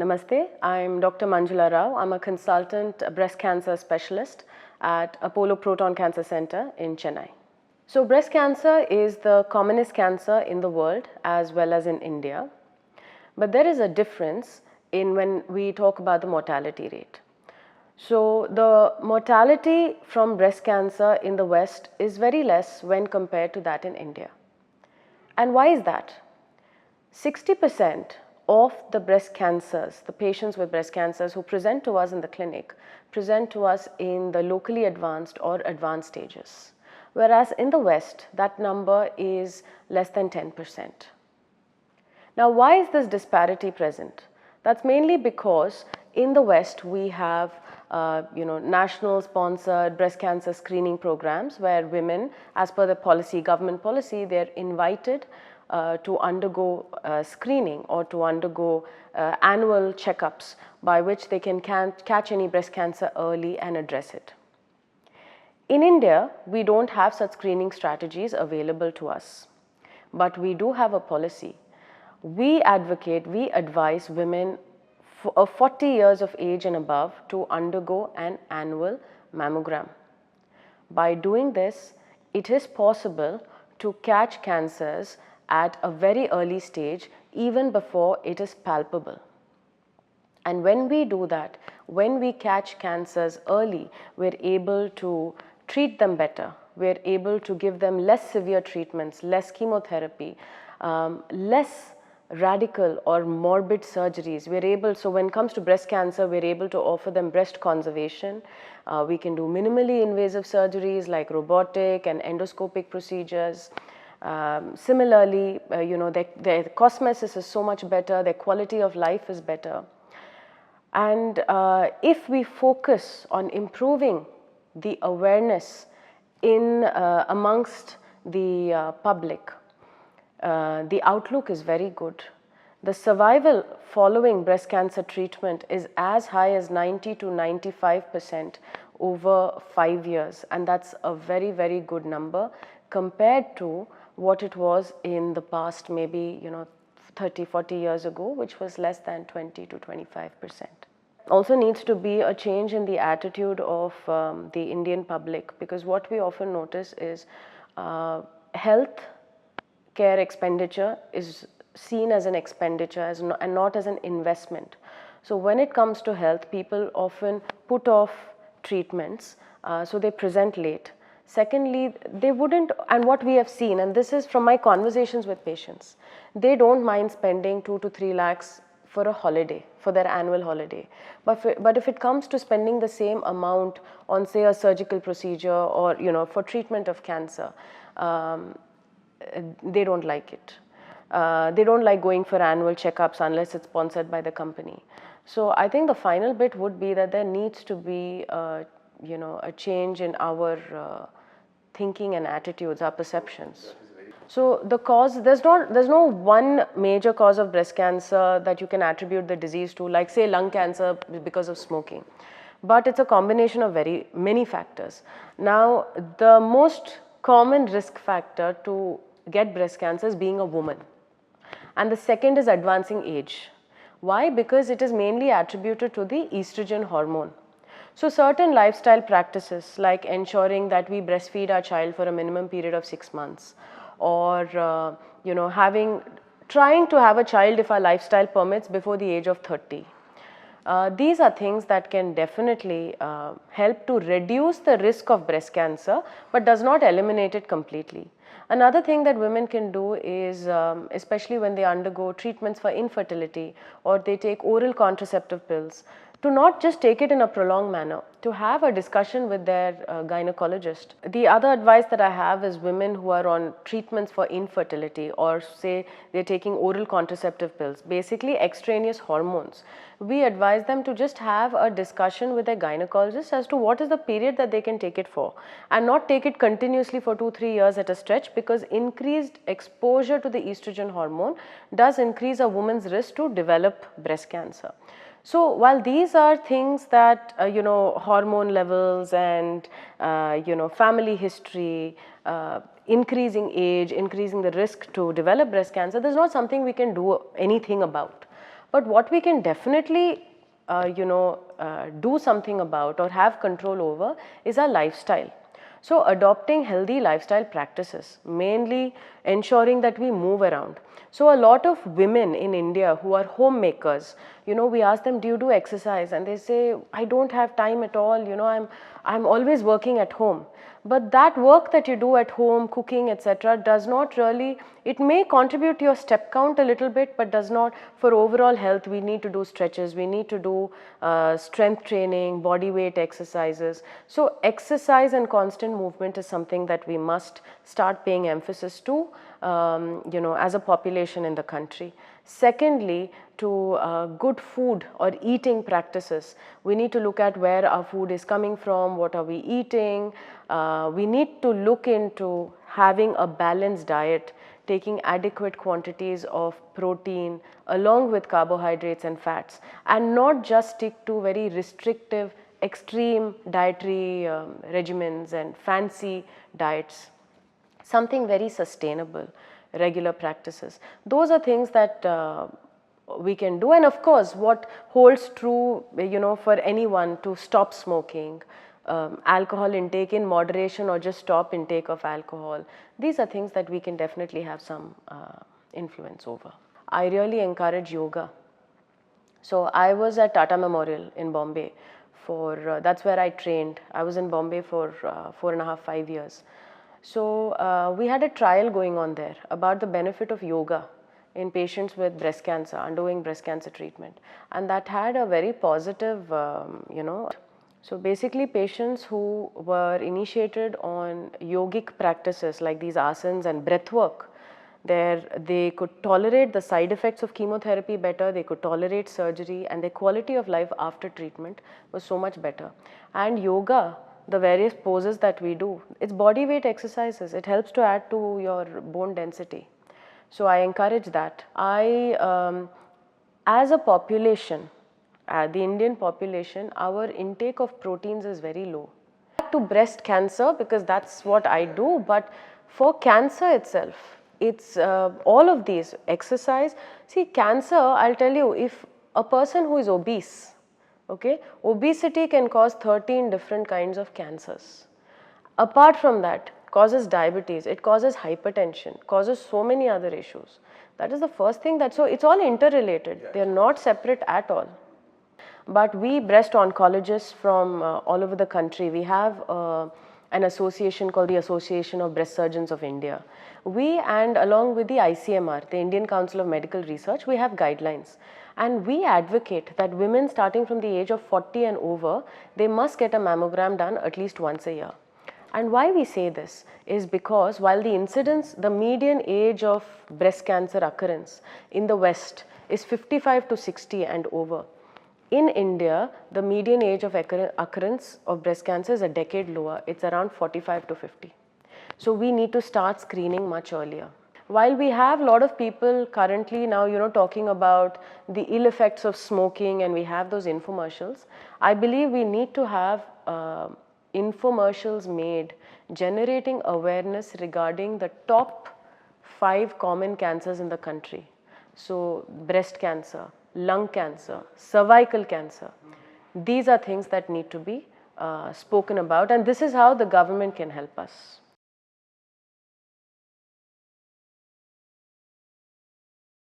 Namaste, I'm Dr. Manjula Rao. I'm a consultant breast cancer specialist at Apollo Proton Cancer Center in Chennai. So breast cancer is the commonest cancer in the world as well as in India. But there is a difference in when we talk about the mortality rate. So the mortality from breast cancer in the West is very less when compared to that in India. And why is that? 60% of the breast cancers, the patients with breast cancers who present to us in the clinic, present to us in the locally advanced or advanced stages. Whereas in the West, that number is less than 10%. Now, why is this disparity present? That's mainly because in the West, we have national sponsored breast cancer screening programs where women, as per the policy, government policy, they're invited to undergo screening or to undergo annual checkups by which they can catch any breast cancer early and address it. In India, we don't have such screening strategies available to us, but we do have a policy. We advocate, we advise women of 40 years of age and above to undergo an annual mammogram. By doing this, it is possible to catch cancers at a very early stage, even before it is palpable. And when we do that, when we catch cancers early, we're able to treat them better. We're able to give them less severe treatments, less chemotherapy, less radical or morbid surgeries. So when it comes to breast cancer, we're able to offer them breast conservation. We can do minimally invasive surgeries like robotic and endoscopic procedures. Similarly, their cosmesis is so much better, their quality of life is better. And if we focus on improving the awareness amongst the public, the outlook is very good. The survival following breast cancer treatment is as high as 90 to 95% over 5 years, and that's a very, very good number compared to what it was in the past, maybe 30, 40 years ago, which was less than 20 to 25%. Also needs to be a change in the attitude of the Indian public, because what we often notice is health care expenditure is seen as an expenditure and not as an investment. So when it comes to health, people often put off treatments, so they present late. Secondly, they wouldn't, and what we have seen, and this is from my conversations with patients, they don't mind spending 2 to 3 lakhs for a holiday, for their annual holiday. But if it comes to spending the same amount on, say, a surgical procedure or for treatment of cancer, they don't like it. They don't like going for annual checkups unless it's sponsored by the company. So I think the final bit would be that there needs to be a change in our thinking and attitudes, our perceptions. So the cause, there's no one major cause of breast cancer that you can attribute the disease to, like say lung cancer because of smoking. But it's a combination of very many factors. Now, the most common risk factor to get breast cancer is being a woman. And the second is advancing age. Why? Because it is mainly attributed to the estrogen hormone. So certain lifestyle practices like ensuring that we breastfeed our child for a minimum period of 6 months, or trying to have a child if our lifestyle permits before the age of 30. These are things that can definitely help to reduce the risk of breast cancer, but does not eliminate it completely. Another thing that women can do is, especially when they undergo treatments for infertility or they take oral contraceptive pills, to not just take it in a prolonged manner, to have a discussion with their gynecologist. The other advice that I have is women who are on treatments for infertility, or say they're taking oral contraceptive pills, basically extraneous hormones. We advise them to just have a discussion with their gynecologist as to what is the period that they can take it for, and not take it continuously for 2-3 years at a stretch, because increased exposure to the estrogen hormone does increase a woman's risk to develop breast cancer. So while these are things that hormone levels and family history, increasing age, increasing the risk to develop breast cancer, there's not something we can do anything about. But what we can definitely do something about or have control over is our lifestyle. So adopting healthy lifestyle practices, mainly ensuring that we move around. So a lot of women in India who are homemakers, we ask them, do you do exercise? And they say, I don't have time at all, I'm always working at home. But that work that you do at home, cooking, etc., does not really, it may contribute to your step count a little bit, but does not, for overall health, we need to do stretches, we need to do strength training, body weight exercises. So exercise and constant movement is something that we must start paying emphasis to, as a population in the country. Secondly, to good food or eating practices. We need to look at where our food is coming from, what are we eating. We need to look into having a balanced diet, taking adequate quantities of protein along with carbohydrates and fats, and not just stick to very restrictive, extreme dietary regimens and fancy diets. Something very sustainable, regular practices. Those are things that we can do. And of course, what holds true, for anyone to stop smoking, alcohol intake in moderation or just stop intake of alcohol. These are things that we can definitely have some influence over. I really encourage yoga. So I was at Tata Memorial in Bombay for, that's where I trained. I was in Bombay for 4.5, 5 years. So we had a trial going on there about the benefit of yoga in patients with breast cancer, undergoing breast cancer treatment. And that had a very positive, So basically patients who were initiated on yogic practices like these asanas and breath work, they could tolerate the side effects of chemotherapy better, they could tolerate surgery, and their quality of life after treatment was so much better. And yoga, the various poses that we do, it's body weight exercises. It helps to add to your bone density. So I encourage that. As a population, the Indian population, our intake of proteins is very low. To breast cancer, because that's what I do, but for cancer itself, it's all of these, exercise. See, cancer, I'll tell you, if a person who is obese, okay, obesity can cause 13 different kinds of cancers. Apart from that, causes diabetes, it causes hypertension, causes so many other issues. That is the first thing so it's all interrelated. Yeah. They're not separate at all. But we breast oncologists from all over the country, we have an association called the Association of Breast Surgeons of India. We, and along with the ICMR, the Indian Council of Medical Research, we have guidelines. And we advocate that women starting from the age of 40 and over, they must get a mammogram done at least once a year. And why we say this is because while the incidence, the median age of breast cancer occurrence in the West is 55 to 60 and over, in India, the median age of occurrence of breast cancer is a decade lower. It's around 45 to 50. So we need to start screening much earlier. While we have a lot of people currently now, talking about the ill effects of smoking, and we have those infomercials, I believe we need to have infomercials made generating awareness regarding the top 5 common cancers in the country. So breast cancer, lung cancer, cervical cancer. These are things that need to be spoken about, and this is how the government can help us.